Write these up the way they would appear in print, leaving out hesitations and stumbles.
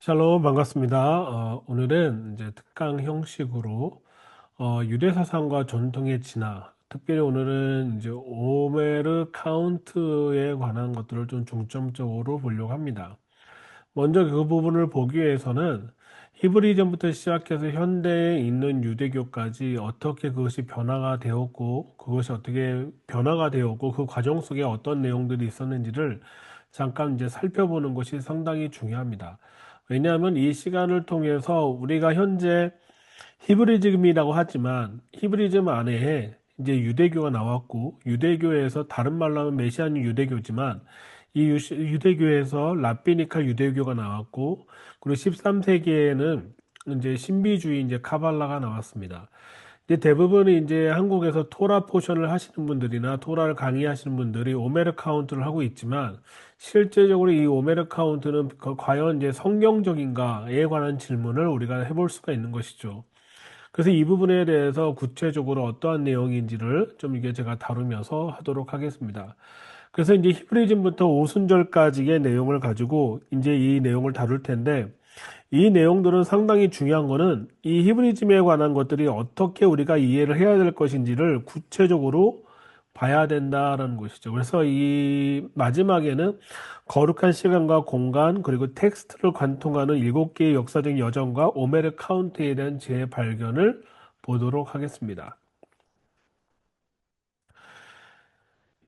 샬롬 반갑습니다. 오늘은 이제 특강 형식으로 유대 사상과 전통의 진화, 특별히 오늘은 이제 오메르 카운트에 관한 것들을 좀 중점적으로 보려고 합니다. 먼저 그 부분을 보기 위해서는 히브리즘부터 시작해서 현대에 있는 유대교까지 어떻게 그것이 변화가 되었고, 그것이 어떻게 변화가 되었고, 그 과정 속에 어떤 내용들이 있었는지를 잠깐 이제 살펴보는 것이 상당히 중요합니다. 왜냐하면 이 시간을 통해서 우리가 현재 히브리즘이라고 하지만 히브리즘 안에 이제 유대교가 나왔고 유대교에서 다른 말로 하면 메시아는 유대교지만 이 유대교에서 라비니카 유대교가 나왔고 그리고 13세기에는 이제 신비주의 이제 카발라가 나왔습니다. 이제 대부분이 이제 한국에서 토라 포션을 하시는 분들이나 토라를 강의하시는 분들이 오메르 카운트를 하고 있지만 실제적으로 이 오메르 카운트는 과연 이제 성경적인가에 관한 질문을 우리가 해볼 수가 있는 것이죠. 그래서 이 부분에 대해서 구체적으로 어떠한 내용인지를 좀 이게 제가 다루면서 하도록 하겠습니다. 그래서 이제 히브리즘부터 오순절까지의 내용을 가지고 이제 이 내용을 다룰 텐데 이 내용들은 상당히 중요한 거는 이 히브리즘에 관한 것들이 어떻게 우리가 이해를 해야 될 것인지를 구체적으로 봐야 된다라는 것이죠. 그래서 이 마지막에는 거룩한 시간과 공간 그리고 텍스트를 관통하는 7개의 역사적 여정과 오메르 카운트에 대한 재발견을 보도록 하겠습니다.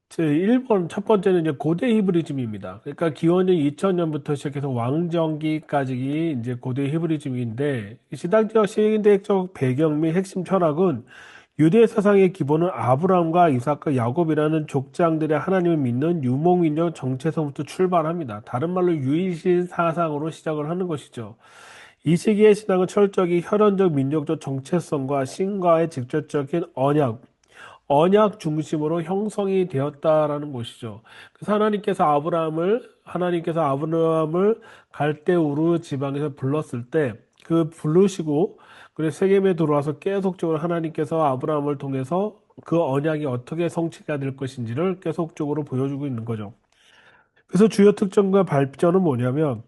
제 1번 첫 번째는 이제 고대 히브리즘입니다. 그러니까 기원전 2000년부터 시작해서 왕정기까지 이제 고대 히브리즘인데 시당적 신대적 배경 및 핵심 철학은 유대 사상의 기본은 아브라함과 이삭과 야곱이라는 족장들의 하나님을 믿는 유목민족 정체성부터 출발합니다. 다른 말로 유일신 사상으로 시작을 하는 것이죠. 이 시기의 신앙은 철저히 혈연적 민족적 정체성과 신과의 직접적인 언약 중심으로 형성이 되었다라는 것이죠. 그래서 하나님께서 아브라함을 갈대 우르 지방에서 불렀을 때 그 부르시고 그리고 세겜에 들어와서 계속적으로 하나님께서 아브라함을 통해서 그 언약이 어떻게 성취가 될 것인지를 계속적으로 보여주고 있는 거죠. 그래서 주요 특征과 발전은 뭐냐면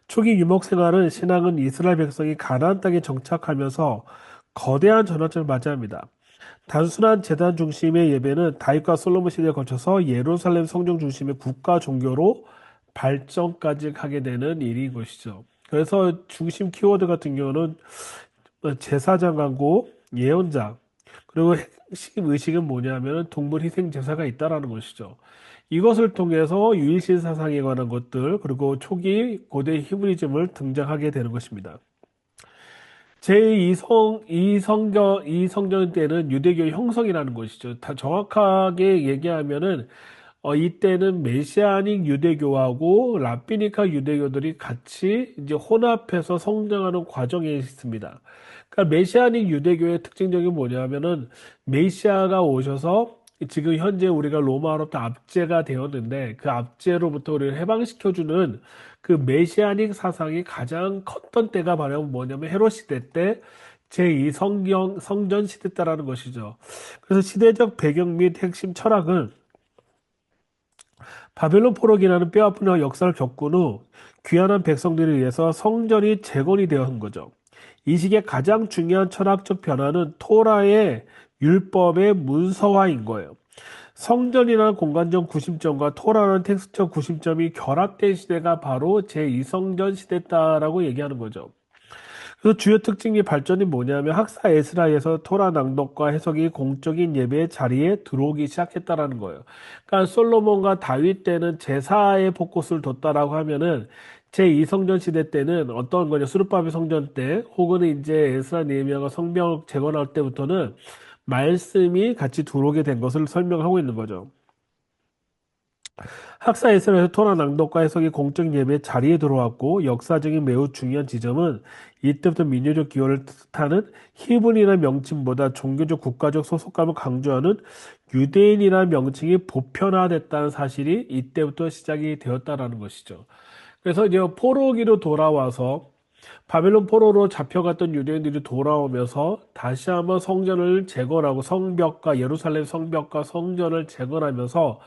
초기 유목 생활은 신앙은 이스라엘 백성이 가나안 땅에 정착하면서 거대한 전환점을 맞이합니다. 단순한 재단 중심의 예배는 다윗과 솔로몬 시대에 거쳐서 예루살렘 성전 중심의 국가 종교로 발전까지 하게 되는 일인 것이죠. 그래서 중심 키워드 같은 경우는 제사장하고 예언자 그리고 핵심 의식은 뭐냐면 동물 희생 제사가 있다라는 것이죠. 이것을 통해서 유일신 사상에 관한 것들 그리고 초기 고대 히브리즘을 등장하게 되는 것입니다. 이 성전 때는 유대교의 형성이라는 것이죠. 다 정확하게 얘기하면은, 이때는 메시아닉 유대교하고 라비니카 유대교들이 같이 이제 혼합해서 성장하는 과정에 있습니다. 그러니까 메시아닉 유대교의 특징적인 뭐냐면은 메시아가 오셔서 지금 현재 우리가 로마로부터 압제가 되었는데 그 압제로부터 우리를 해방시켜주는 그 메시아닉 사상이 가장 컸던 때가 바로 뭐냐면 헤롯 시대 때 제2 성전 시대 때라는 것이죠. 그래서 시대적 배경 및 핵심 철학은 바벨론 포로기라는 뼈아픈 역사를 겪은 후 귀환한 백성들에 의해서 성전이 재건이 되어 한 거죠. 이 시기에 가장 중요한 철학적 변화는 토라의 율법의 문서화인 거예요. 성전이라는 공간적 구심점과 토라라는 텍스처 구심점이 결합된 시대가 바로 제2성전 시대다라고 얘기하는 거죠. 그래서 주요 특징이 발전이 뭐냐면 학사 에스라에서 토라 낭독과 해석이 공적인 예배의 자리에 들어오기 시작했다라는 거예요. 그러니까 솔로몬과 다윗 때는 제사에 포커스를 뒀다라고 하면은 제2성전 시대 때는 어떤 거냐 수르바벨 성전 때 혹은 이제 에스라 느헤미야가 성벽 재건할 때부터는 말씀이 같이 들어오게 된 것을 설명하고 있는 거죠. 학사 에스라에서 토라 낭독과 해석이 공적 예배 자리에 들어왔고 역사적인 매우 중요한 지점은 이때부터 민족적 기호를 뜻하는 히브리라는 명칭보다 종교적 국가적 소속감을 강조하는 유대인이라는 명칭이 보편화됐다는 사실이 이때부터 시작이 되었다라는 것이죠. 그래서 이제 포로기로 돌아와서 바벨론 포로로 잡혀갔던 유대인들이 돌아오면서 다시 한번 성전을 재건하고 성벽과 예루살렘 성벽과 성전을 재건하면서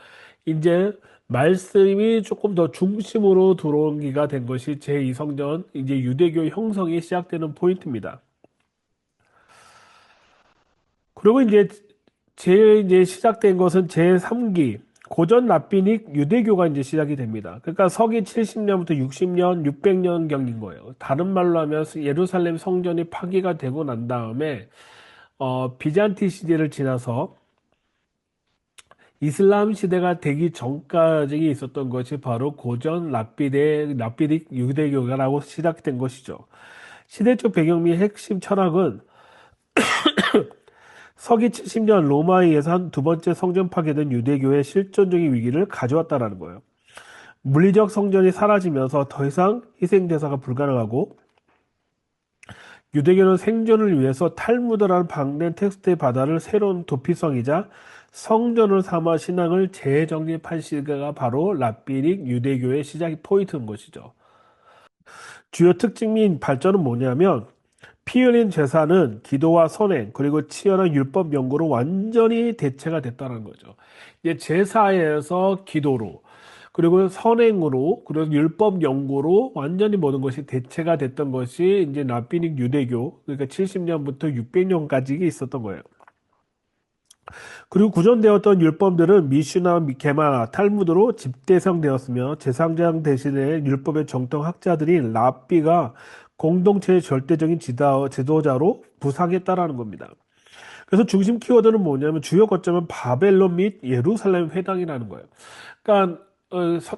이제 말씀이 조금 더 중심으로 들어오기가 된 것이 제2성전, 이제 유대교 형성이 시작되는 포인트입니다. 그리고 이제 시작된 것은 제3기 고전 랍비닉 유대교가 이제 시작이 됩니다. 그러니까 서기 70년부터 60년, 600년 경인 거예요. 다른 말로 하면 예루살렘 성전이 파기가 되고 난 다음에 비잔티 시대를 지나서 이슬람 시대가 되기 전까지 있었던 것이 바로 고전 랍비딕 유대교가라고 시작된 것이죠. 시대적 배경 및 핵심 철학은 서기 70년 로마에 의해서 한 두 번째 성전 파괴된 유대교의 실존적인 위기를 가져왔다는 거예요. 물리적 성전이 사라지면서 더 이상 희생 대사가 불가능하고 유대교는 생존을 위해서 탈무드라는 방대한 텍스트의 바다를 새로운 도피성이자 성전을 삼아 신앙을 재정립한 시대가 바로 랍비닉 유대교의 시작 포인트인 것이죠. 주요 특징 및 발전은 뭐냐면 피 흘린 제사는 기도와 선행 그리고 치열한 율법 연구로 완전히 대체가 됐다는 거죠. 이제 제사에서 기도로 그리고 선행으로 그리고 율법 연구로 완전히 모든 것이 대체가 됐던 것이 이제 랍비닉 유대교 그러니까 70년부터 600년까지 있었던 거예요. 그리고 구전되었던 율법들은 미슈나 게마나 탈무드로 집대성되었으며 제사장 대신에 율법의 정통 학자들인 랍비가 공동체의 절대적인 지도자로 부상했다라는 겁니다. 그래서 중심 키워드는 뭐냐면 주요 거점은 바벨론 및 예루살렘 회당이라는 거예요. 그러니까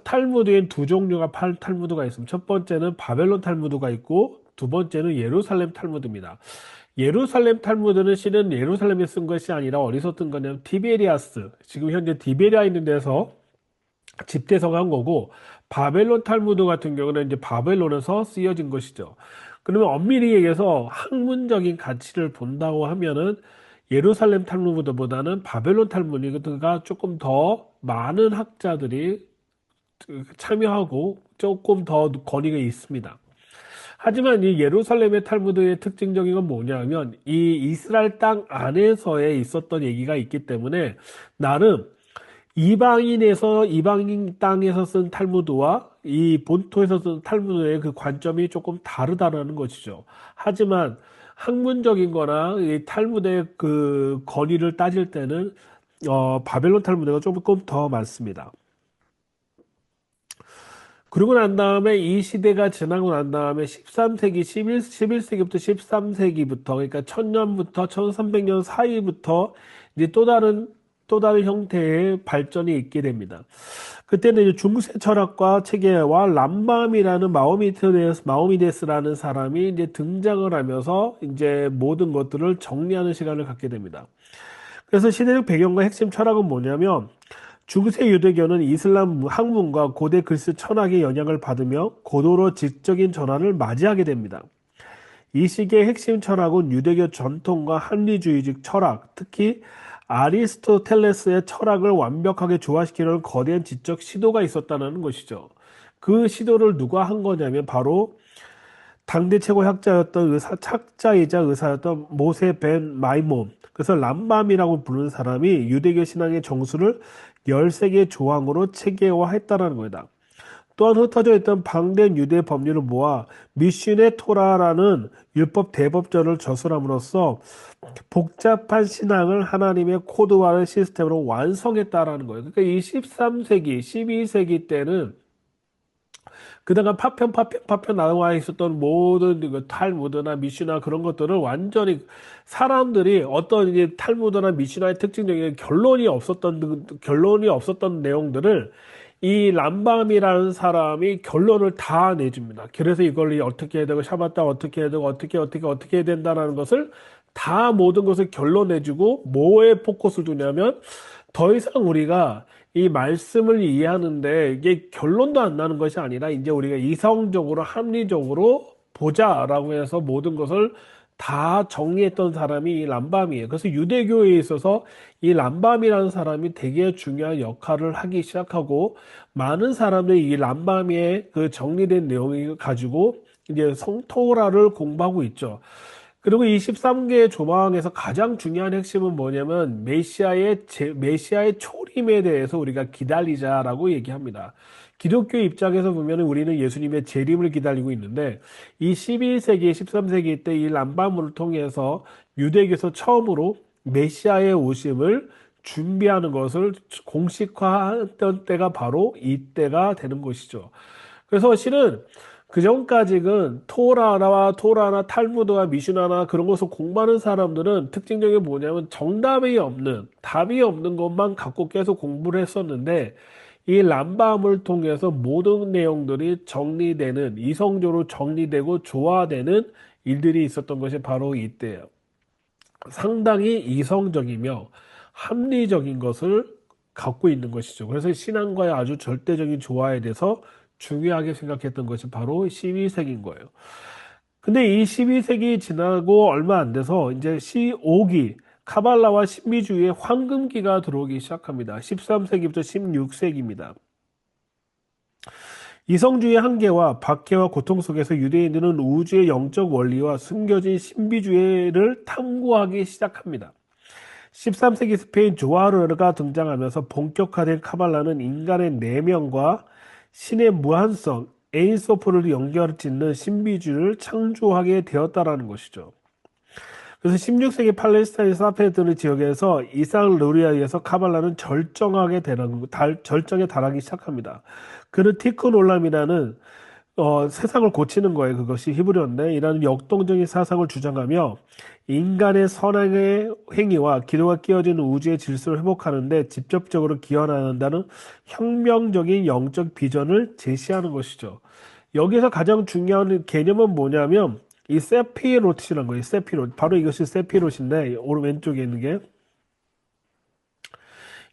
탈무드엔 두 종류가 탈무드가 있습니다. 첫 번째는 바벨론 탈무드가 있고 두 번째는 예루살렘 탈무드입니다. 예루살렘 탈무드는 실은 예루살렘에 쓴 것이 아니라 어디서 뜬 거냐면 티베리아스 지금 현재 티베리아 있는 데서 집대성한 거고 바벨론 탈무드 같은 경우는 이제 바벨론에서 쓰여진 것이죠. 그러면 엄밀히 얘기해서 학문적인 가치를 본다고 하면은 예루살렘 탈무드보다는 바벨론 탈무드가 조금 더 많은 학자들이 참여하고 조금 더 권위가 있습니다. 하지만 이 예루살렘의 탈무드의 특징적인 건 뭐냐면 이 이스라엘 땅 안에서에 있었던 얘기가 있기 때문에 나름 이방인 땅에서 쓴 탈무드와 이 본토에서 쓴 탈무드의 그 관점이 조금 다르다는 것이죠. 하지만 학문적인 거나 이 탈무드의 그 권위를 따질 때는 바벨론 탈무드가 조금 더 많습니다. 그러고 난 다음에 이 시대가 지나고 난 다음에 13세기, 11세기부터 13세기부터, 그러니까 1000년부터 1300년 사이부터 이제 또 다른 형태의 발전이 있게 됩니다. 그때는 이제 중세 철학과 체계와 람밤이라는 마오미데스라는 사람이 이제 등장을 하면서 이제 모든 것들을 정리하는 시간을 갖게 됩니다. 그래서 시대적 배경과 핵심 철학은 뭐냐면 중세 유대교는 이슬람 학문과 고대 그리스 철학의 영향을 받으며 고도로 지적인 전환을 맞이하게 됩니다. 이 시기의 핵심 철학은 유대교 전통과 합리주의적 철학, 특히 아리스토텔레스의 철학을 완벽하게 조화시키려는 거대한 지적 시도가 있었다는 것이죠. 그 시도를 누가 한 거냐면 바로 당대 최고 학자였던 착자이자 의사였던 모세 벤 마이몬, 그래서 람밤이라고 부르는 사람이 유대교 신앙의 정수를 13개의 조항으로 체계화했다는 겁니다. 또한 흩어져 있던 방대한 유대 법률을 모아 미슈네 토라라는 율법 대법전을 저술함으로써 복잡한 신앙을 하나님의 코드화된 시스템으로 완성했다라는 거예요. 그러니까 이 13세기, 12세기 때는 그동안 파편 나와 있었던 모든 그 탈무드나 미슈나 그런 것들을 완전히 사람들이 어떤 이제 탈무드나 미슈나의 특징적인 결론이 없었던 내용들을 이 람밤이라는 사람이 결론을 다 내줍니다. 그래서 이걸 어떻게 해야 되고 샤바타 어떻게 해야 되고 어떻게 해야 된다는 것을 다 모든 것을 결론 내주고 뭐에 포커스를 두냐면 더 이상 우리가 이 말씀을 이해하는데 이게 결론도 안 나는 것이 아니라 이제 우리가 이성적으로 합리적으로 보자라고 해서 모든 것을 다 정리했던 사람이 이 람밤이에요. 그래서 유대교에 있어서 이 람밤이라는 사람이 되게 중요한 역할을 하기 시작하고 많은 사람들이 이 람밤의 그 정리된 내용을 가지고 이제 성토라를 공부하고 있죠. 그리고 이 13개의 조망에서 가장 중요한 핵심은 뭐냐면 메시아의 초림에 대해서 우리가 기다리자라고 얘기합니다. 기독교 입장에서 보면 우리는 예수님의 재림을 기다리고 있는데 이 12세기, 13세기 때 이 람바물을 통해서 유대교에서 처음으로 메시아의 오심을 준비하는 것을 공식화했던 때가 바로 이때가 되는 것이죠. 그래서 실은 그 전까지는 토라나 탈무드나 미슈나나 그런 것을 공부하는 사람들은 특징적인 게 뭐냐면 정답이 없는, 답이 없는 것만 갖고 계속 공부를 했었는데 이 람밤을 통해서 모든 내용들이 정리되는, 이성적으로 정리되고 조화되는 일들이 있었던 것이 바로 이때예요. 상당히 이성적이며 합리적인 것을 갖고 있는 것이죠. 그래서 신앙과의 아주 절대적인 조화에 대해서 중요하게 생각했던 것이 바로 12세기인 거예요. 근데 이 12세기 지나고 얼마 안 돼서 이제 15기, 카발라와 신비주의의 황금기가 들어오기 시작합니다. 13세기부터 16세기입니다. 이성주의 한계와 박해와 고통 속에서 유대인들은 우주의 영적 원리와 숨겨진 신비주의를 탐구하기 시작합니다. 13세기 스페인 조아르가 등장하면서 본격화된 카발라는 인간의 내면과 신의 무한성, 에인소프를 연결짓는 신비주의를 창조하게 되었다라는 것이죠. 그래서 16세기 팔레스타인 사페드르 지역에서 이삭 루리아에서 카발라는 절정에 달하기 시작합니다. 그는 티큰 올람이라는 세상을 고치는 거예요. 그것이 히브리어인데 이라는 역동적인 사상을 주장하며 인간의 선행의 행위와 기도가 끼어진 우주의 질서를 회복하는데 직접적으로 기여한다는 혁명적인 영적 비전을 제시하는 것이죠. 여기서 가장 중요한 개념은 뭐냐면 이 세피롯이라는 거예요. 세피롯. 바로 이것이 세피롯인데 오른 왼쪽에 있는 게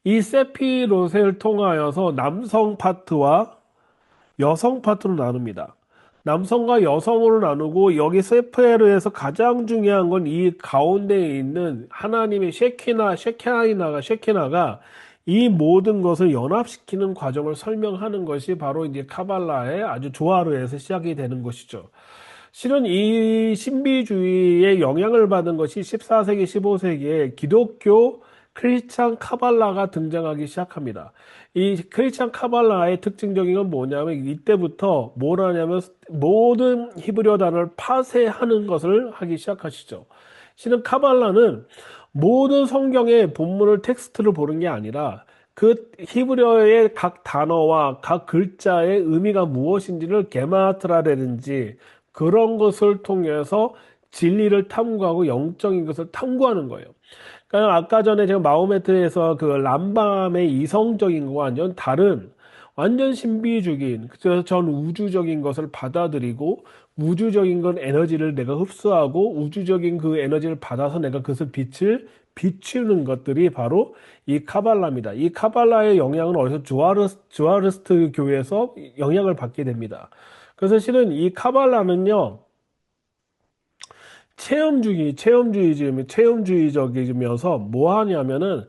이 세피롯을 통하여서 남성 파트와 여성 파트로 나눕니다. 남성과 여성으로 나누고 여기 세페르에서 가장 중요한 건 이 가운데에 있는 하나님의 쉐키나가 이 모든 것을 연합시키는 과정을 설명하는 것이 바로 이제 카발라의 아주 조화로에서 시작이 되는 것이죠. 실은 이 신비주의의 영향을 받은 것이 14세기, 15세기에 기독교 크리스찬 카발라가 등장하기 시작합니다. 이 크리스찬 카발라의 특징적인 건 뭐냐면 이때부터 뭘 하냐면 모든 히브리어 단어를 파쇄하는 것을 하기 시작하시죠. 실은 카발라는 모든 성경의 본문을 텍스트를 보는 게 아니라 그 히브리어의 각 단어와 각 글자의 의미가 무엇인지를 게마트라라든지 그런 것을 통해서 진리를 탐구하고 영적인 것을 탐구하는 거예요. 그러니까 아까 전에 제가 마호메트에서 그 람밤의 이성적인 거 완전 다른 완전 신비주의인 그래서 전 우주적인 것을 받아들이고 우주적인 건 에너지를 내가 흡수하고 우주적인 그 에너지를 받아서 내가 그것을 빛을 비추는 것들이 바로 이 카발라입니다. 이 카발라의 영향은 어디서 조아르스트 교회에서 영향을 받게 됩니다. 그래서 실은 이 카발라는요, 체험주의적이면서 뭐 하냐면은,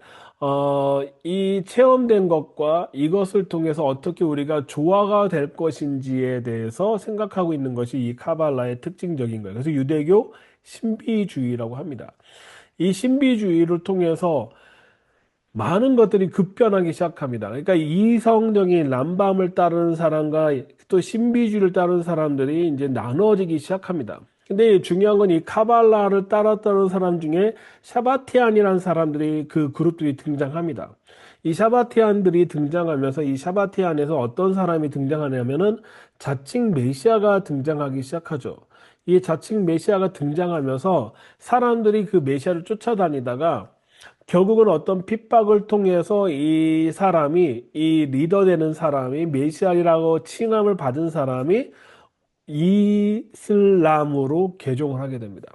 이 체험된 것과 이것을 통해서 어떻게 우리가 조화가 될 것인지에 대해서 생각하고 있는 것이 이 카발라의 특징적인 거예요. 그래서 유대교 신비주의라고 합니다. 이 신비주의를 통해서 많은 것들이 급변하기 시작합니다. 그러니까 이성적인 람밤을 따르는 사람과 또 신비주의를 따르는 사람들이 이제 나눠지기 시작합니다. 근데 중요한 건 이 카발라를 따랐다는 사람 중에 샤바티안이라는 사람들이 그 그룹들이 등장합니다. 이 샤바티안들이 등장하면서 이 샤바티안에서 어떤 사람이 등장하냐면은 자칭 메시아가 등장하기 시작하죠. 이 자칭 메시아가 등장하면서 사람들이 그 메시아를 쫓아다니다가 결국은 어떤 핍박을 통해서 이 사람이, 이 리더 되는 사람이, 메시아라고 칭함을 받은 사람이 이슬람으로 개종을 하게 됩니다.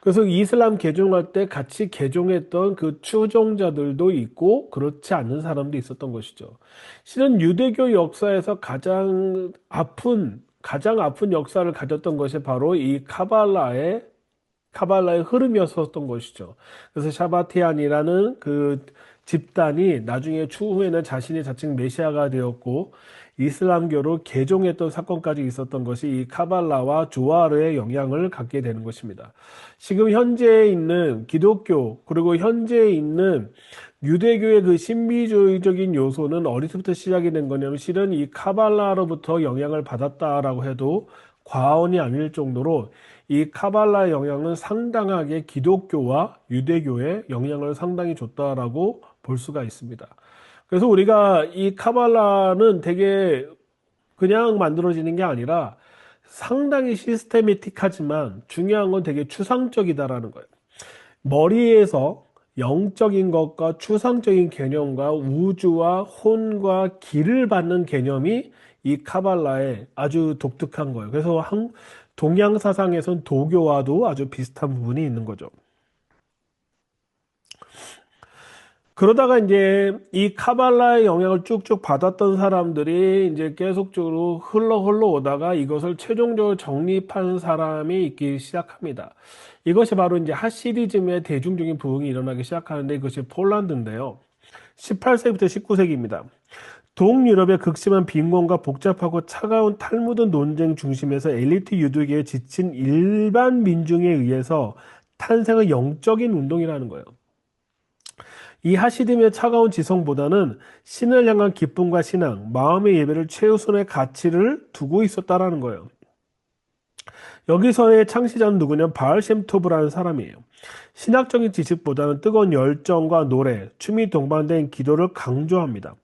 그래서 이슬람 개종할 때 같이 개종했던 그 추종자들도 있고 그렇지 않은 사람도 있었던 것이죠. 실은 유대교 역사에서 가장 아픈 역사를 가졌던 것이 바로 이 카발라의 흐름이었었던 것이죠. 그래서 샤바티안이라는 그 집단이 나중에 추후에는 자신이 자칭 메시아가 되었고 이슬람교로 개종했던 사건까지 있었던 것이 이 카발라와 조아르의 영향을 갖게 되는 것입니다. 지금 현재 있는 기독교 그리고 현재 있는 유대교의 그 신비주의적인 요소는 어디서부터 시작이 된 거냐면 실은 이 카발라로부터 영향을 받았다라고 해도 과언이 아닐 정도로 이 카발라의 영향은 상당하게 기독교와 유대교에 영향을 상당히 줬다라고 볼 수가 있습니다. 그래서 우리가 이 카발라는 되게 그냥 만들어지는 게 아니라 상당히 시스테매틱하지만 중요한 건 되게 추상적이다라는 거예요. 머리에서 영적인 것과 추상적인 개념과 우주와 혼과 길을 받는 개념이 이 카발라의 아주 독특한 거예요. 그래서 동양 사상에선 도교와도 아주 비슷한 부분이 있는 거죠. 그러다가 이제 이 카발라의 영향을 쭉쭉 받았던 사람들이 이제 계속적으로 흘러 오다가 이것을 최종적으로 정립한 사람이 있기 시작합니다. 이것이 바로 이제 하시디즘의 대중적인 부흥이 일어나기 시작하는데 이것이 폴란드인데요. 18세기부터 19세기입니다. 동유럽의 극심한 빈곤과 복잡하고 차가운 탈무드 논쟁 중심에서 엘리트 유도계에 지친 일반 민중에 의해서 탄생한 영적인 운동이라는 거예요. 이 하시dim의 차가운 지성보다는 신을 향한 기쁨과 신앙, 마음의 예배를 최우선의 가치를 두고 있었다라는 거예요. 여기서의 창시자는 누구냐면 바알셈토브라는 사람이에요. 신학적인 지식보다는 뜨거운 열정과 노래, 춤이 동반된 기도를 강조합니다.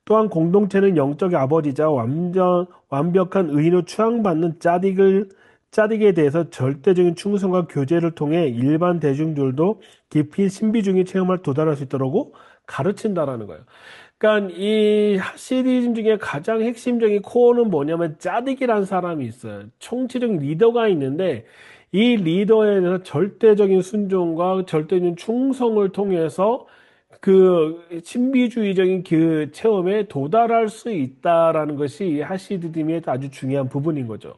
또한 공동체는 영적의 아버지자 완벽한 의인으로 추앙받는 짜딕에 대해서 절대적인 충성과 교제를 통해 일반 대중들도 깊이 신비주의 체험을 도달할 수 있도록 가르친다라는 거예요. 그러니까 이 하시디즘 중에 가장 핵심적인 코어는 뭐냐면 짜딕이라는 사람이 있어요. 총체적 리더가 있는데 이 리더에 대해서 절대적인 순종과 절대적인 충성을 통해서 그 신비주의적인 그 체험에 도달할 수 있다라는 것이 이 하시디즘의 아주 중요한 부분인 거죠.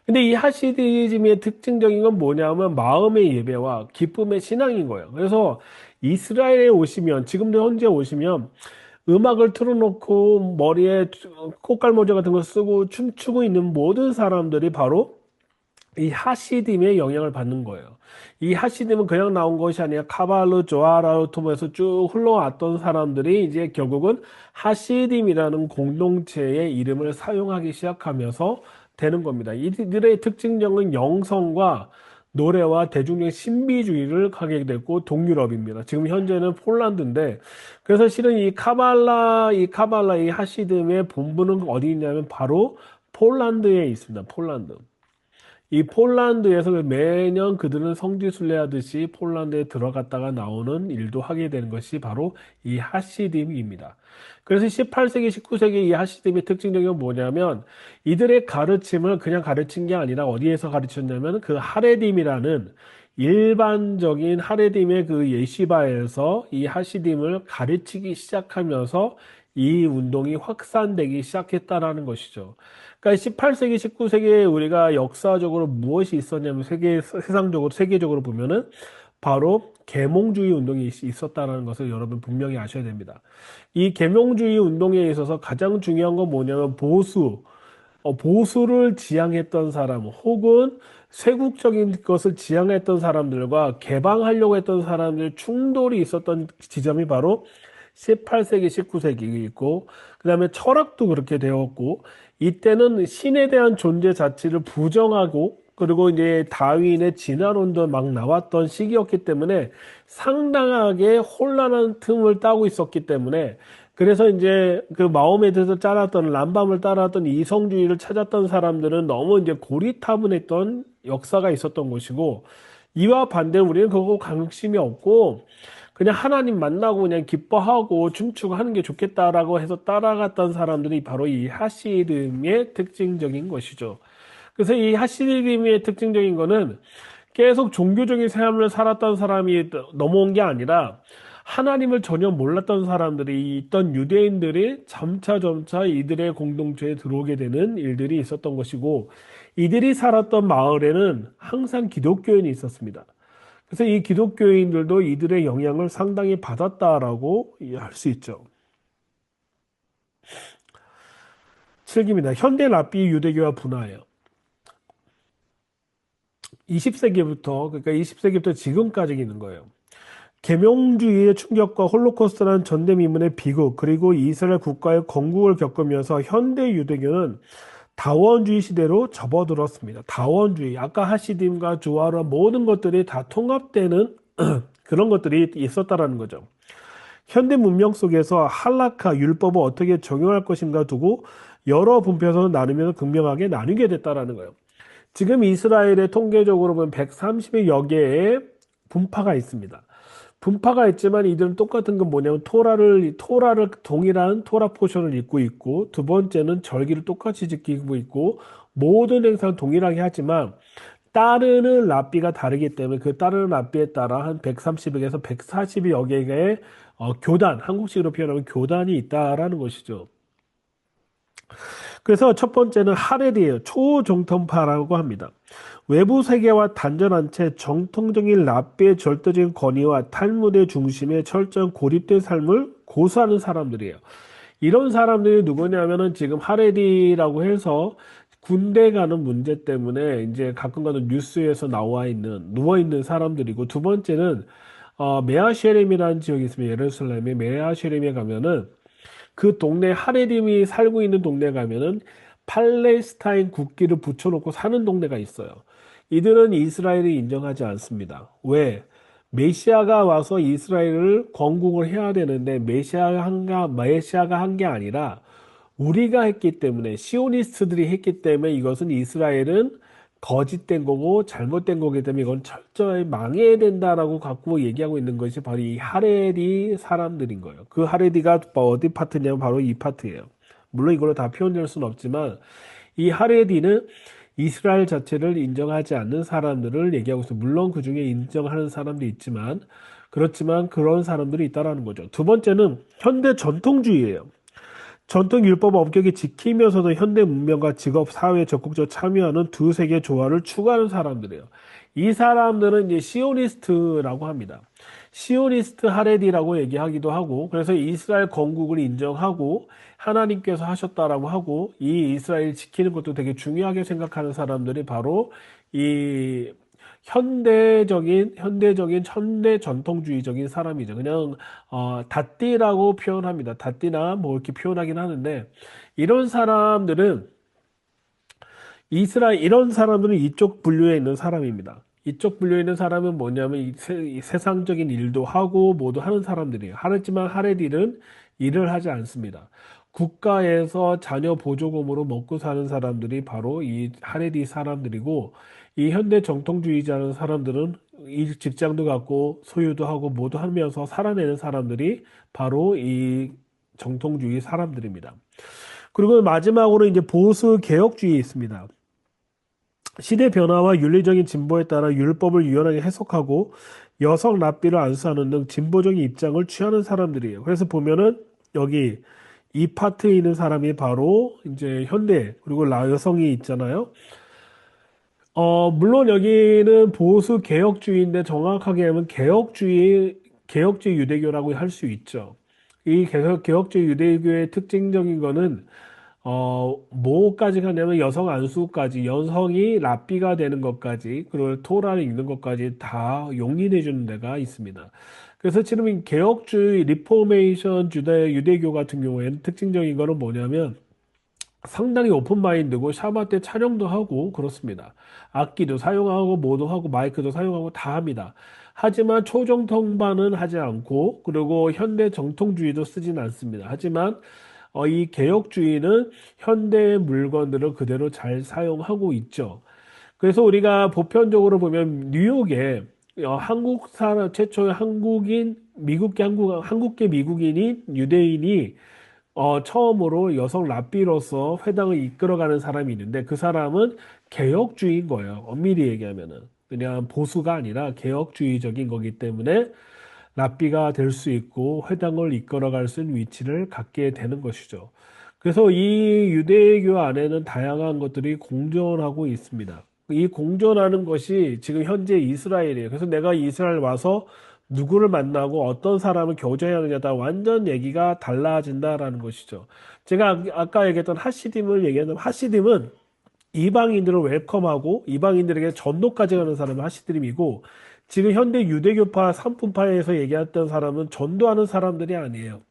근데 이 하시디즘의 특징적인 건 뭐냐면 마음의 예배와 기쁨의 신앙인 거예요. 그래서 이스라엘에 오시면, 지금도 현재 오시면 음악을 틀어놓고 머리에 꽃갈모자 같은 거 쓰고 춤추고 있는 모든 사람들이 바로 이 하시딤의 영향을 받는 거예요. 이 하시딤은 그냥 나온 것이 아니라 카발루, 조아라를 통해서 쭉 흘러왔던 사람들이 이제 결국은 하시딤이라는 공동체의 이름을 사용하기 시작하면서 되는 겁니다. 이들의 특징적인 영성과 노래와 대중적 신비주의를 하게 됐고 동유럽입니다. 지금 현재는 폴란드인데 그래서 실은 이 하시딤의 본부는 어디 있냐면 바로 폴란드에 있습니다. 폴란드. 이 폴란드에서 매년 그들은 성지순례하듯이 폴란드에 들어갔다가 나오는 일도 하게 되는 것이 바로 이 하시딤입니다. 그래서 18세기, 19세기 이 하시딤의 특징적인 건 뭐냐면 이들의 가르침을 그냥 가르친 게 아니라 어디에서 가르쳤냐면 그 하레딤이라는 일반적인 하레딤의 그 예시바에서 이 하시딤을 가르치기 시작하면서 이 운동이 확산되기 시작했다라는 것이죠. 그러니까 18세기, 19세기에 우리가 역사적으로 무엇이 있었냐면 세계적으로 보면은 바로 계몽주의 운동이 있었다는 것을 여러분 분명히 아셔야 됩니다. 이 계몽주의 운동에 있어서 가장 중요한 건 뭐냐면 보수를 지향했던 사람 혹은 쇄국적인 것을 지향했던 사람들과 개방하려고 했던 사람들 충돌이 있었던 지점이 바로 18세기, 19세기 있고 그 다음에 철학도 그렇게 되었고 이때는 신에 대한 존재 자체를 부정하고 그리고 이제 다윈의 진화론도 막 나왔던 시기였기 때문에 상당하게 혼란한 틈을 따고 있었기 때문에 그래서 이제 그 마호메트에서 따랐던 람밤을 따랐던 이성주의를 찾았던 사람들은 너무 이제 고리타분했던 역사가 있었던 것이고 이와 반대로 우리는 그거 관심이 없고 그냥 하나님 만나고 그냥 기뻐하고 춤추고 하는 게 좋겠다라고 해서 따라갔던 사람들이 바로 이 하시림의 특징적인 것이죠. 그래서 이 하시림의 특징적인 거는 계속 종교적인 삶을 살았던 사람이 넘어온 게 아니라 하나님을 전혀 몰랐던 사람들이 있던 유대인들이 점차 이들의 공동체에 들어오게 되는 일들이 있었던 것이고 이들이 살았던 마을에는 항상 기독교인이 있었습니다. 그래서 이 기독교인들도 이들의 영향을 상당히 받았다라고 할 수 있죠. 7기입니다. 현대 랍비 유대교와 분화해요. 20세기부터, 그러니까 20세기부터 지금까지 있는 거예요. 계명주의의 충격과 홀로코스트라는 전대미문의 비극, 그리고 이스라엘 국가의 건국을 겪으면서 현대 유대교는 다원주의 시대로 접어들었습니다. 다원주의, 아까 하시딤과 조화로 모든 것들이 다 통합되는 그런 것들이 있었다라는 거죠. 현대 문명 속에서 할라카, 율법을 어떻게 적용할 것인가 두고 여러 분표에서 나누면서 극명하게 나뉘게 됐다라는 거예요. 지금 이스라엘의 통계적으로 보면 130여 개의 분파가 있습니다. 분파가 있지만 이들은 똑같은 건 뭐냐면 토라를 동일한 토라 포션을 읽고 있고, 두 번째는 절기를 똑같이 지키고 있고, 모든 행사는 동일하게 하지만 따르는 랍비가 다르기 때문에 그 따르는 랍비에 따라 한 130에서 140여 개의 교단, 한국식으로 표현하면 교단이 있다라는 것이죠. 그래서 첫 번째는 하레디예요. 초정통파라고 합니다. 외부 세계와 단절한 채 정통적인 랍비의 절대적인 권위와 탈무드의 중심에 철저히 고립된 삶을 고수하는 사람들이에요. 이런 사람들이 누구냐면은 지금 하레디라고 해서 군대 가는 문제 때문에 이제 가끔가다 뉴스에서 누워 있는 사람들이고, 두 번째는 메아쉐렘이라는 지역이 있습니다. 예루살렘에 메아쉐렘에 가면은 그 동네 하레dim이 살고 있는 동네 가면은 팔레스타인 국기를 붙여놓고 사는 동네가 있어요. 이들은 이스라엘을 인정하지 않습니다. 왜? 메시아가 와서 이스라엘을 건국을 해야 되는데 메시아가 한 게 아니라 우리가 했기 때문에, 시오니스트들이 했기 때문에 이것은 이스라엘은 거짓된 거고 잘못된 거기 때문에 이건 철저히 망해야 된다라고 갖고 얘기하고 있는 것이 바로 이 하레디 사람들인 거예요. 그 하레디가 어디 파트냐면 바로 이 파트예요. 물론 이걸로 다 표현될 수는 없지만 이 하레디는 이스라엘 자체를 인정하지 않는 사람들을 얘기하고 있어요. 물론 그 중에 인정하는 사람도 있지만, 그렇지만 그런 사람들이 있다라는 거죠. 두 번째는 현대 전통주의예요. 전통 율법 엄격히 지키면서도 현대 문명과 직업, 사회에 적극적으로 참여하는 두 세계의 조화를 추구하는 사람들이에요. 이 사람들은 이제 시오니스트라고 합니다. 시오니스트 하레디라고 얘기하기도 하고, 그래서 이스라엘 건국을 인정하고 하나님께서 하셨다라고 하고, 이 이스라엘 지키는 것도 되게 중요하게 생각하는 사람들이 바로 이 현대 전통주의적인 사람이죠. 그냥 다띠라고 표현합니다. 다띠나 뭐 이렇게 표현하긴 하는데, 이런 사람들은 이런 사람들은 이쪽 분류에 있는 사람입니다. 이쪽 분류에 있는 사람은 뭐냐면 이 세상적인 일도 하고 모두 하는 사람들이에요. 하지만 하레디는 일을 하지 않습니다. 국가에서 자녀 보조금으로 먹고 사는 사람들이 바로 이 하레디 사람들이고, 이 현대 정통주의자는 사람들은 이 직장도 갖고 소유도 하고 모두 하면서 살아내는 사람들이 바로 이 정통주의 사람들입니다. 그리고 마지막으로 이제 보수 개혁주의 있습니다. 시대 변화와 윤리적인 진보에 따라 율법을 유연하게 해석하고 여성 랍비를 안수하는 등 진보적인 입장을 취하는 사람들이에요. 그래서 보면은 여기 이 파트에 있는 사람이 바로 이제 현대, 그리고 여성이 있잖아요. 물론 여기는 보수 개혁주의인데 정확하게 하면 개혁주의 유대교라고 할 수 있죠. 이 개혁주의 유대교의 특징적인 거는 뭐까지 가냐면 여성 안수까지, 여성이 랍비가 되는 것까지, 그리고 토라를 읽는 것까지 다 용인해 주는 데가 있습니다. 그래서 지금 이 개혁주의 리포메이션 유대교 같은 경우에는 특징적인 거는 뭐냐면 상당히 오픈마인드고 샤바 때 촬영도 하고 그렇습니다. 악기도 사용하고 뭐도 하고 마이크도 사용하고 다 합니다. 하지만 초정통반은 하지 않고, 그리고 현대 정통주의도 쓰진 않습니다. 하지만 이 개혁주의는 현대의 물건들을 그대로 잘 사용하고 있죠. 그래서 우리가 보편적으로 보면 뉴욕에 한국 사람 최초의 한국계 미국인이 유대인이 처음으로 여성 랍비로서 회당을 이끌어가는 사람이 있는데, 그 사람은 개혁주의인 거예요. 엄밀히 얘기하면은. 그냥 보수가 아니라 개혁주의적인 거기 때문에 랍비가 될 수 있고 회당을 이끌어갈 수 있는 위치를 갖게 되는 것이죠. 그래서 이 유대교 안에는 다양한 것들이 공존하고 있습니다. 이 공존하는 것이 지금 현재 이스라엘이에요. 그래서 내가 이스라엘 와서 누구를 만나고 어떤 사람을 교제하느냐에 따라 완전 얘기가 달라진다라는 것이죠. 제가 아까 얘기했던 하시딤을 얘기하면 하시딤은 이방인들을 웰컴하고 이방인들에게 전도까지 가는 사람은 하시드림이고 지금 현대 유대교파 산품파에서 얘기했던 사람은 전도하는 사람들이 아니에요.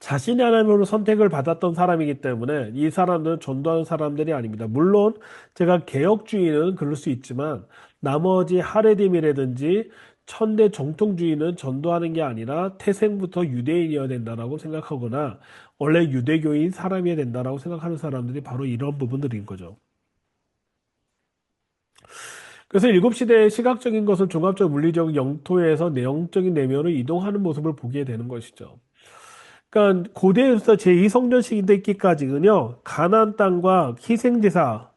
자신이 하나님으로 선택을 받았던 사람이기 때문에 이 사람들은 전도하는 사람들이 아닙니다. 물론 제가 개혁주의는 그럴 수 있지만 나머지 하레dim이라든지 천대 정통주의는 전도하는 게 아니라 태생부터 유대인이어야 된다라고 생각하거나 원래 유대교인 사람이어야 된다라고 생각하는 사람들이 바로 이런 부분들인 거죠. 그래서 일곱 시대의 시각적인 것을 종합적 물리적 영토에서 내용적인 내면으로 이동하는 모습을 보게 되는 것이죠. 그러니까 고대에서 제2성전 시대 있기까지는요, 가나안 땅과 희생제사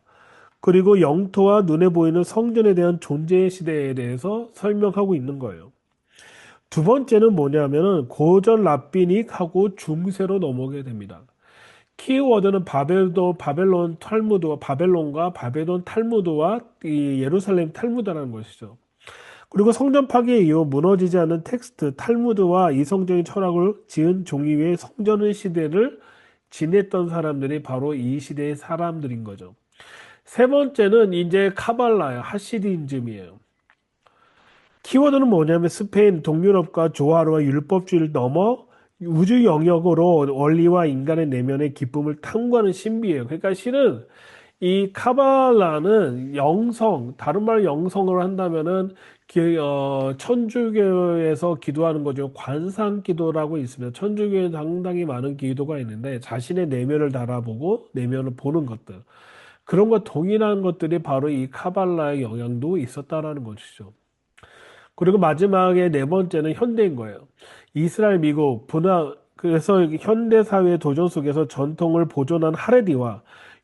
그리고 영토와 눈에 보이는 성전에 대한 존재의 시대에 대해서 설명하고 있는 거예요. 두 번째는 뭐냐면은 고전 랍비닉하고 중세로 넘어오게 됩니다. 키워드는 바벨론 탈무드와 바벨론과 바벨론 탈무드와 이 예루살렘 탈무드라는 것이죠. 그리고 성전 파괴 이후 무너지지 않는 텍스트 탈무드와 이성적인 철학을 지은 종이 위에 성전의 시대를 지냈던 사람들이 바로 이 시대의 사람들인 거죠. 세 번째는 이제 카발라예요. 하시디즘이에요. 키워드는 뭐냐면 스페인, 동유럽과 조화로와 율법주의를 넘어 우주 영역으로 원리와 인간의 내면의 기쁨을 탐구하는 신비예요. 그러니까 실은 이 카발라는 영성, 다른 말로 영성을 한다면은 천주교에서 기도하는 거죠. 관상 기도라고 있습니다. 천주교에는 상당히 많은 기도가 있는데 자신의 내면을 달아보고 내면을 보는 것들. 그런 것 동일한 것들이 바로 이 카발라의 영향도 있었다라는 것이죠. 그리고 마지막에 네 번째는 현대인 거예요. 이스라엘, 미국, 그래서 현대 사회의 도전 속에서 전통을 보존한 하레디와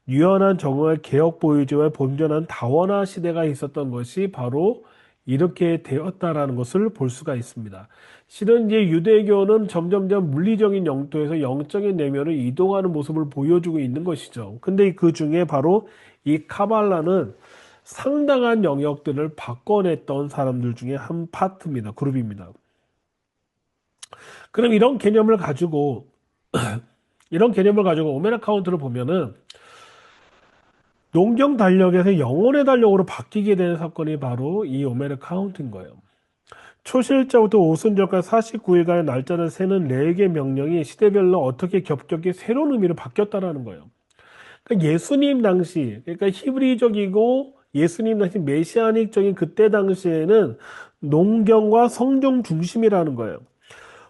유연한 정오의 개혁 보유지와 본전한 다원화 시대가 있었던 것이 바로 이렇게 되었다라는 것을 볼 수가 있습니다. 실은 이제 유대교는 점점점 물리적인 영토에서 영적인 내면을 이동하는 모습을 보여주고 있는 것이죠. 근데 그 중에 바로 이 카발라는 상당한 영역들을 바꿔냈던 사람들 중에 한 파트입니다. 그룹입니다. 그럼 이런 개념을 가지고 오메라 카운트를 보면은 농경 달력에서 영혼의 달력으로 바뀌게 되는 사건이 바로 이 오메르 카운트인 거예요. 초실자부터 오순절까지 49일간의 날짜를 세는 4개 명령이 시대별로 어떻게 겹겹이 새로운 의미로 바뀌었다라는 거예요. 그러니까 예수님 당시, 그러니까 히브리적이고 예수님 당시 메시아닉적인 그때 당시에는 농경과 성경 중심이라는 거예요.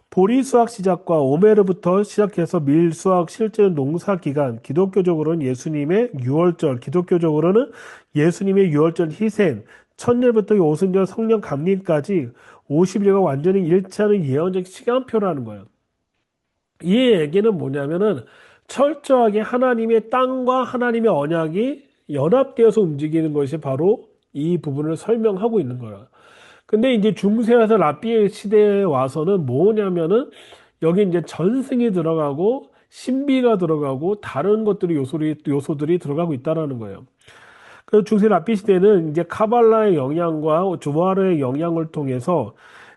보리수확 시작과 오메르부터 시작해서 밀수확 실제 농사 기간, 기독교적으로는 예수님의 유월절, 기독교적으로는 예수님의 유월절 희생, 천일부터 오순절 성령 감림까지 50일과 완전히 일치하는 예언적 시간표라는 거예요. 이 얘기는 뭐냐면은 철저하게 하나님의 땅과 하나님의 언약이 연합되어서 움직이는 것이 바로 이 부분을 설명하고 있는 거예요. 근데 이제 중세에서 랍비의 시대에 와서는 뭐냐면은 여기 이제 전승이 들어가고 신비가 들어가고 다른 것들이 요소들이 들어가고 있다라는 거예요. 그 중세 랍비 시대는 이제 카발라의 영향과 조마르의 영향을 통해서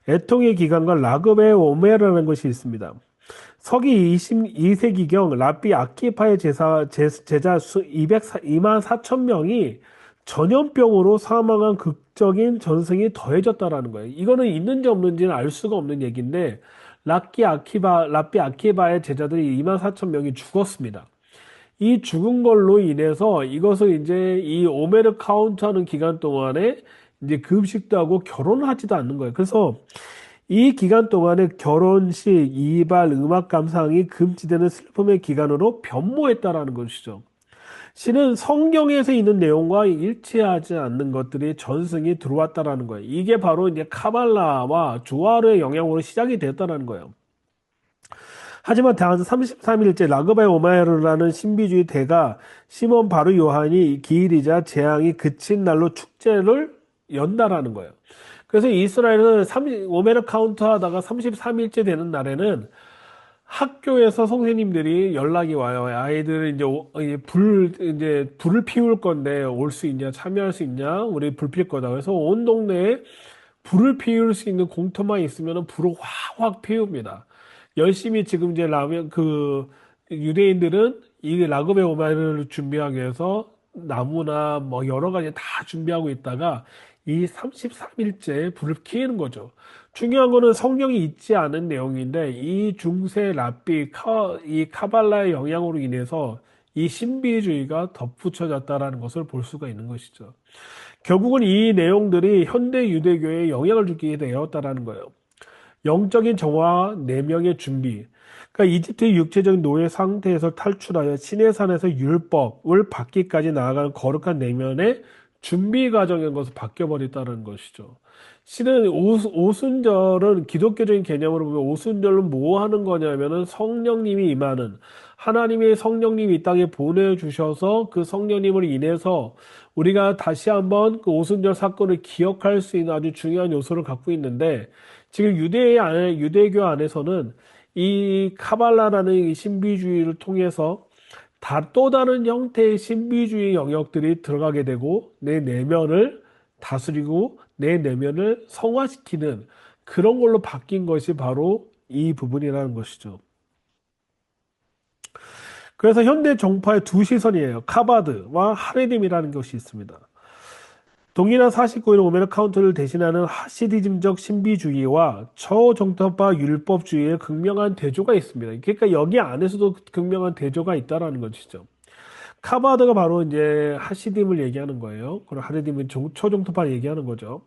애통의 기간과 라그베 오메라는 것이 있습니다. 서기 22세기경 랍비 아키파의 제자 수 2만 4천 명이 전염병으로 사망한 극적인 전승이 더해졌다라는 거예요. 이거는 있는지 없는지는 알 수가 없는 얘기인데 랍비 아키바의 제자들이 2만 4천 명이 죽었습니다. 이 죽은 걸로 인해서 이것을 이제 이 오메르 카운트하는 기간 동안에 이제 금식도 하고 결혼하지도 않는 거예요. 그래서 이 기간 동안에 결혼식, 이발, 음악 감상이 금지되는 슬픔의 기간으로 변모했다라는 것이죠. 실은 성경에서 있는 내용과 일치하지 않는 것들이 전승이 들어왔다라는 거예요. 이게 바로 이제 카발라와 조아르의 영향으로 시작이 됐다라는 거예요. 하지만 단 33일째 라그바의 오마에르라는 신비주의 대가 시몬 바르 요한이 기일이자 재앙이 그친 날로 축제를 연다라는 거예요. 그래서 이스라엘은 오메르 카운트 하다가 33일째 되는 날에는 학교에서 선생님들이 연락이 와요. 아이들 이제 불을 피울 건데 올 수 있냐, 참여할 수 있냐, 우리 불 필 거다. 그래서 온 동네에 불을 피울 수 있는 공터만 있으면 불을 확확 피웁니다. 열심히 지금 이제 유대인들은 이 라그베 오마이를 준비하기 위해서 나무나 뭐 여러 가지 다 준비하고 있다가 이 33일째 불을 켜는 거죠. 중요한 거는 성경이 있지 않은 내용인데 이 중세 랍비 이 카발라의 영향으로 인해서 이 신비주의가 덧붙여졌다라는 것을 볼 수가 있는 것이죠. 결국은 이 내용들이 현대 유대교에 영향을 주게 되었다라는 거예요. 영적인 정화, 내명의 준비. 그러니까 이집트의 육체적인 노예 상태에서 탈출하여 시내산에서 율법을 받기까지 나아가는 거룩한 내면의 준비 과정인 것을 바뀌어버렸다는 것이죠. 실은 오순절은 기독교적인 개념으로 보면 오순절은 뭐 하는 거냐면은 성령님이 임하는 하나님의 성령님이 이 땅에 보내주셔서 그 성령님을 인해서 우리가 다시 한번 그 오순절 사건을 기억할 수 있는 아주 중요한 요소를 갖고 있는데 지금 유대교 안에서는 이 카발라라는 이 신비주의를 통해서 또 다른 형태의 신비주의 영역들이 들어가게 되고 내 내면을 다스리고 내 내면을 성화시키는 그런 걸로 바뀐 것이 바로 이 부분이라는 것이죠. 그래서 현대 종파의 두 시선이에요. 카바드와 하레dim이라는 것이 있습니다. 동일한 49일 오메르 카운트를 대신하는 하시디즘적 신비주의와 저정통파 율법주의의 극명한 대조가 있습니다. 그러니까 여기 안에서도 극명한 대조가 있다라는 것이죠. 카바드가 바로 이제 하시딤을 얘기하는 거예요. 그리고 하레딤은 초정통파를 얘기하는 거죠.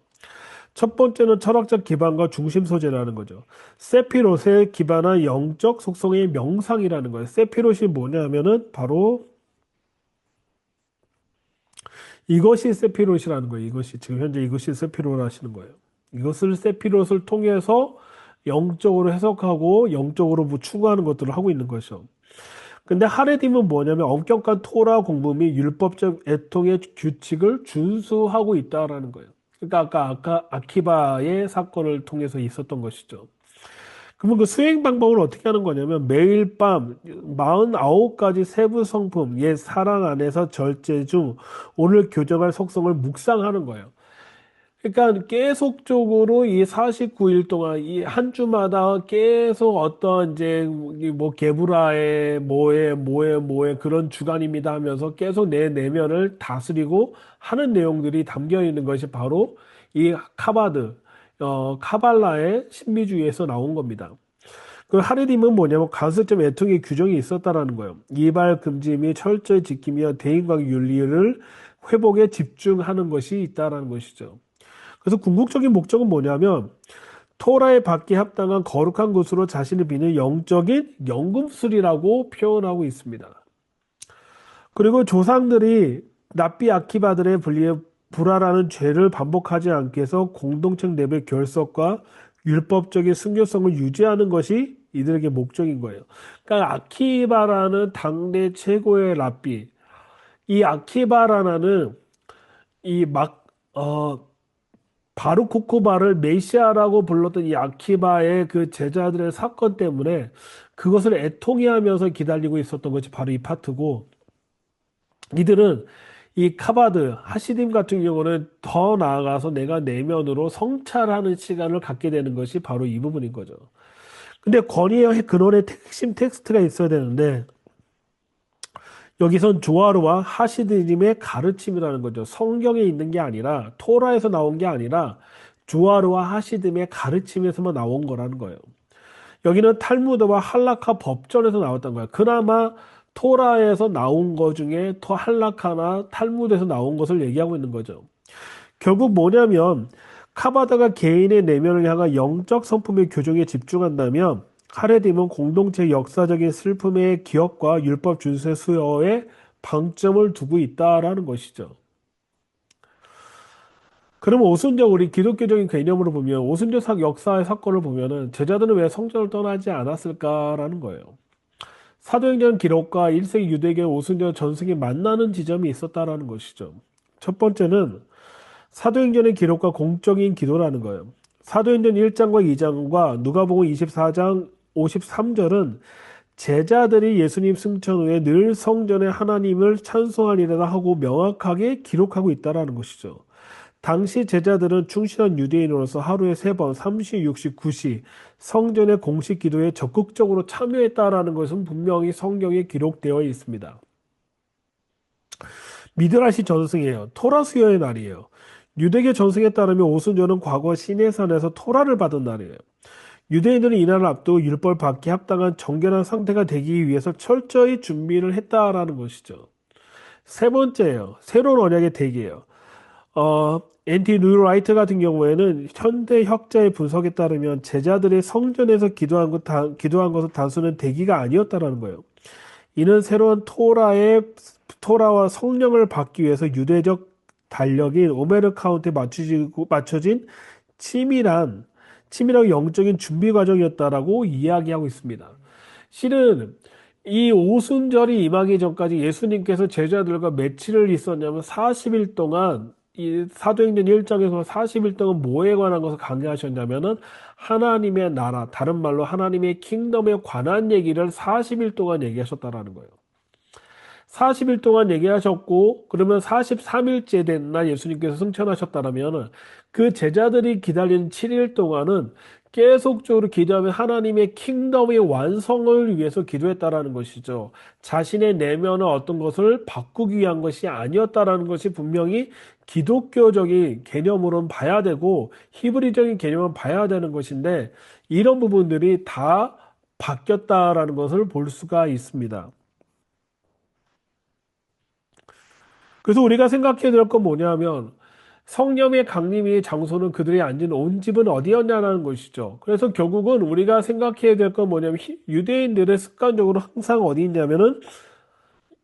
첫 번째는 철학적 기반과 중심 소재라는 거죠. 세피롯에 기반한 영적 속성의 명상이라는 거예요. 세피롯이 뭐냐면은 바로 이것이 세피롯이라는 거예요. 이것이 지금 현재 이것이 세피롯 하시는 거예요. 이것을 세피롯을 통해서 영적으로 해석하고 영적으로 뭐 추구하는 것들을 하고 있는 것이죠. 근데 하레딤은 뭐냐면 엄격한 토라 공부 및 율법적 애통의 규칙을 준수하고 있다라는 거예요. 그러니까 아까 아키바의 사건을 통해서 있었던 것이죠. 그러면 그 수행 방법을 어떻게 하는 거냐면 매일 밤 49가지 세부 성품, 옛 사랑 안에서 절제 중 오늘 교정할 속성을 묵상하는 거예요. 그러니까 계속적으로 이 49일 동안 이 한 주마다 계속 어떤 이제 뭐 게브라의 뭐에 그런 주간입니다 하면서 계속 내 내면을 다스리고 하는 내용들이 담겨 있는 것이 바로 이 카발라의 신비주의에서 나온 겁니다. 그 하레딤은 뭐냐면 간섭점 애통의 규정이 있었다라는 거예요. 이발 금지 및 철저히 지키며 대인관계 윤리를 회복에 집중하는 것이 있다라는 것이죠. 그래서 궁극적인 목적은 뭐냐면 토라에 받기 합당한 거룩한 것으로 자신을 비는 영적인 연금술이라고 표현하고 있습니다. 그리고 조상들이 랍비 아키바들의 불화라는 죄를 반복하지 않게 해서 공동체 내부의 결석과 율법적인 순교성을 유지하는 것이 이들에게 목적인 거예요. 그러니까 아키바라는 당대 최고의 랍비, 이 아키바라는 바르코코바를 메시아라고 불렀던 이 아키바의 그 제자들의 사건 때문에 그것을 애통해하면서 기다리고 있었던 것이 바로 이 파트고, 이들은 이 카바드, 하시딤 같은 경우는 더 나아가서 내가 내면으로 성찰하는 시간을 갖게 되는 것이 바로 이 부분인 거죠. 근데 권위의 근원의 핵심 텍스트가 있어야 되는데 여기선 조아르와 하시드님의 가르침이라는 거죠. 성경에 있는 게 아니라 토라에서 나온 게 아니라 조아르와 하시드님의 가르침에서만 나온 거라는 거예요. 여기는 탈무드와 할라카 법전에서 나왔던 거예요. 그나마 토라에서 나온 것 중에 할라카나 탈무드에서 나온 것을 얘기하고 있는 거죠. 결국 뭐냐면 카바다가 개인의 내면을 향한 영적 성품의 교정에 집중한다면 하레딤은 공동체의 역사적인 슬픔의 기억과 율법 준수의 수요에 방점을 두고 있다라는 것이죠. 그러면 오순절 우리 기독교적인 개념으로 보면 오순절 역사의 사건을 보면은 제자들은 왜 성전을 떠나지 않았을까라는 거예요. 사도행전 기록과 1세기 유대교 오순절 전승이 만나는 지점이 있었다라는 것이죠. 첫 번째는 사도행전의 기록과 공적인 기도라는 거예요. 사도행전 1장과 2장과 누가복음 24장 53절은 제자들이 예수님 승천 후에 늘 성전에 하나님을 찬송하리라 하고 명확하게 기록하고 있다라는 것이죠. 당시 제자들은 충실한 유대인으로서 하루에 3번, 3시, 6시, 9시 성전의 공식 기도에 적극적으로 참여했다라는 것은 분명히 성경에 기록되어 있습니다. 미드라시 전승이에요. 토라 수여의 날이에요. 유대교 전승에 따르면 오순절은 과거 시내산에서 토라를 받은 날이에요. 유대인들은 이날을 앞두고 율법 받기 합당한 정결한 상태가 되기 위해서 철저히 준비를 했다라는 것이죠. 세 번째예요. 새로운 언약의 대기예요. 앤티 뉴라이트 같은 경우에는 현대 학자의 분석에 따르면 제자들이 성전에서 기도한 것은 단순한 대기가 아니었다라는 거예요. 이는 새로운 토라와 성령을 받기 위해서 유대적 달력인 오메르 카운트에 맞춰진 치밀한 영적인 준비 과정이었다라고 이야기하고 있습니다. 실은 이 오순절이 임하기 전까지 예수님께서 제자들과 며칠을 있었냐면 40일 동안 이 사도행전 1장에서 40일 동안 뭐에 관한 것을 강의하셨냐면은 하나님의 나라, 다른 말로 하나님의 킹덤에 관한 얘기를 40일 동안 얘기하셨다라는 거예요. 40일 동안 얘기하셨고, 그러면 43일째 된 날 예수님께서 승천하셨다면 그 제자들이 기다리는 7일 동안은 계속적으로 기도하며 하나님의 킹덤의 완성을 위해서 기도했다라는 것이죠. 자신의 내면의 어떤 것을 바꾸기 위한 것이 아니었다라는 것이 분명히 기독교적인 개념으로는 봐야 되고 히브리적인 개념은 봐야 되는 것인데 이런 부분들이 다 바뀌었다라는 것을 볼 수가 있습니다. 그래서 우리가 생각해야 될 건 뭐냐면 성령의 강림의 장소는 그들이 앉은 온 집은 어디였냐는 것이죠. 그래서 결국은 우리가 생각해야 될 건 뭐냐면 유대인들의 습관적으로 항상 어디 있냐면은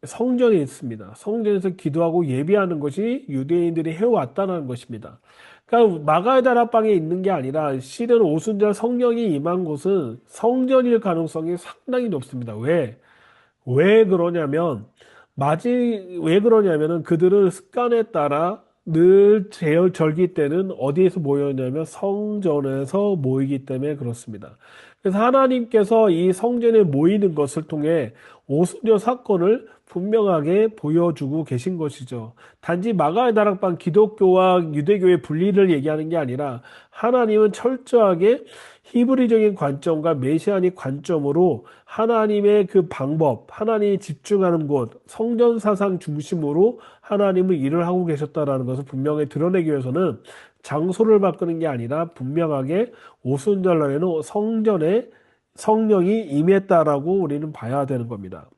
성전에 있습니다. 성전에서 기도하고 예배하는 것이 유대인들이 해왔다는 것입니다. 그러니까 마가의 다락방에 있는 게 아니라 실은 오순절 성령이 임한 곳은 성전일 가능성이 상당히 높습니다. 왜 그러냐면 왜 그러냐면은 그들은 습관에 따라 늘 절기 때는 어디에서 모였냐면 성전에서 모이기 때문에 그렇습니다. 그래서 하나님께서 이 성전에 모이는 것을 통해 오순절 사건을 분명하게 보여주고 계신 것이죠. 단지 마가의 다락방 기독교와 유대교의 분리를 얘기하는 게 아니라 하나님은 철저하게 히브리적인 관점과 메시아닉 관점으로 하나님의 그 방법, 하나님이 집중하는 곳, 성전 사상 중심으로 하나님은 일을 하고 계셨다라는 것을 분명히 드러내기 위해서는 장소를 바꾸는 게 아니라 분명하게 오순절날에는 성전에 성령이 임했다라고 우리는 봐야 되는 겁니다.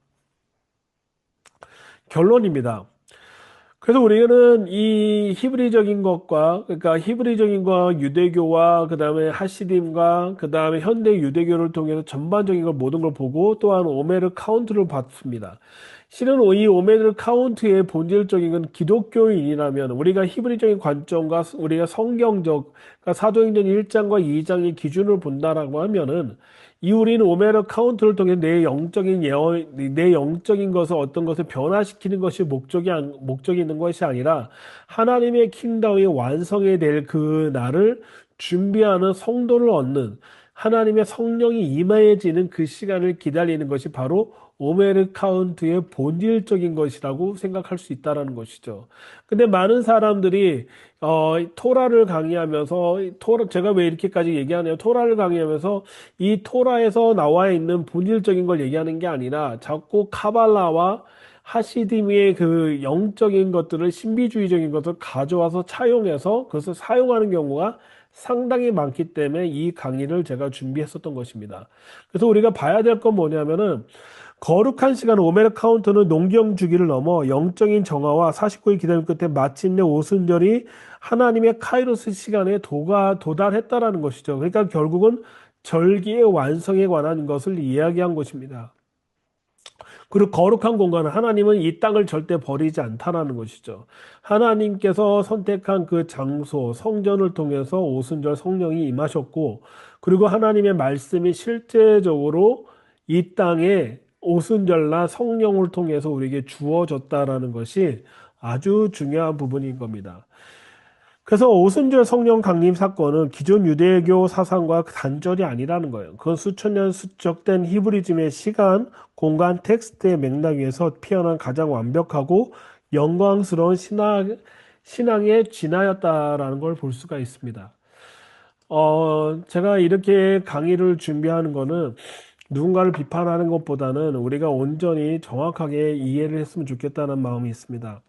결론입니다. 그래서 우리는 이 히브리적인 것과, 그러니까 히브리적인 거 유대교와 그 다음에 하시딤과 그 다음에 현대 유대교를 통해서 전반적인 걸 모든 걸 보고 또한 오메르 카운트를 봤습니다. 실은 이 오메르 카운트의 본질적인 건 기독교인이라면 우리가 히브리적인 관점과 우리가 성경적, 그러니까 사도행전 1장과 2장의 기준을 본다라고 하면은 이 우리는 오메르 카운트를 통해 내 영적인 것을 어떤 것을 변화시키는 것이 목적이 있는 것이 아니라 하나님의 킹덤이 완성이 될 그 날을 준비하는 성도를 얻는 하나님의 성령이 임해지는 그 시간을 기다리는 것이 바로 오메르 카운트의 본질적인 것이라고 생각할 수 있다라는 것이죠. 근데 많은 사람들이 토라를 강의하면서 제가 왜 이렇게까지 얘기하냐면 토라를 강의하면서 이 토라에서 나와 있는 본질적인 걸 얘기하는 게 아니라 자꾸 카발라와 하시디미의 그 영적인 것들을 신비주의적인 것을 가져와서 차용해서 그것을 사용하는 경우가 상당히 많기 때문에 이 강의를 제가 준비했었던 것입니다. 그래서 우리가 봐야 될 건 뭐냐면은 거룩한 시간 오메르 카운트는 농경 주기를 넘어 영적인 정화와 49일 기다림 끝에 마침내 오순절이 하나님의 카이로스 시간에 도달했다라는 것이죠. 그러니까 결국은 절기의 완성에 관한 것을 이야기한 것입니다. 그리고 거룩한 공간은 하나님은 이 땅을 절대 버리지 않다라는 것이죠. 하나님께서 선택한 그 장소, 성전을 통해서 오순절 성령이 임하셨고, 그리고 하나님의 말씀이 실제적으로 이 땅에 오순절날 성령을 통해서 우리에게 주어졌다라는 것이 아주 중요한 부분인 겁니다. 그래서 오순절 성령 강림 사건은 기존 유대교 사상과 단절이 아니라는 거예요. 그건 수천 년 수적된 히브리즘의 시간, 공간, 텍스트의 맥락 위에서 피어난 가장 완벽하고 영광스러운 신앙의 진화였다라는 걸 볼 수가 있습니다. 제가 이렇게 강의를 준비하는 거는 누군가를 비판하는 것보다는 우리가 온전히 정확하게 이해를 했으면 좋겠다는 마음이 있습니다.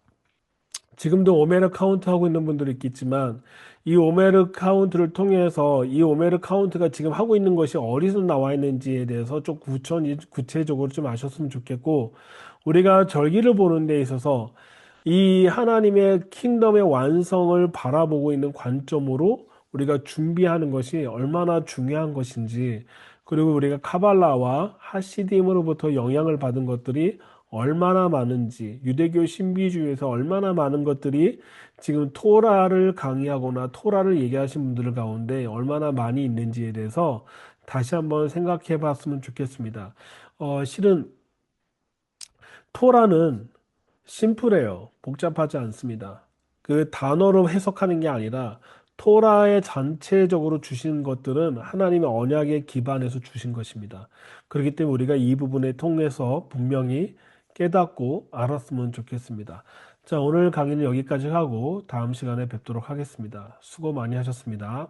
지금도 오메르 카운트 하고 있는 분들이 있겠지만 이 오메르 카운트를 통해서 이 오메르 카운트가 지금 하고 있는 것이 어디서 나와 있는지에 대해서 좀 구체적으로 좀 아셨으면 좋겠고, 우리가 절기를 보는 데 있어서 이 하나님의 킹덤의 완성을 바라보고 있는 관점으로 우리가 준비하는 것이 얼마나 중요한 것인지, 그리고 우리가 카발라와 하시딤으로부터 영향을 받은 것들이 얼마나 많은지, 유대교 신비주의에서 얼마나 많은 것들이 지금 토라를 강의하거나 토라를 얘기하신 분들 가운데 얼마나 많이 있는지에 대해서 다시 한번 생각해 봤으면 좋겠습니다. 실은 토라는 심플해요. 복잡하지 않습니다. 그 단어로 해석하는 게 아니라 토라의 전체적으로 주신 것들은 하나님의 언약에 기반해서 주신 것입니다. 그렇기 때문에 우리가 이 부분에 통해서 분명히 깨닫고 알았으면 좋겠습니다. 자, 오늘 강의는 여기까지 하고 다음 시간에 뵙도록 하겠습니다. 수고 많이 하셨습니다.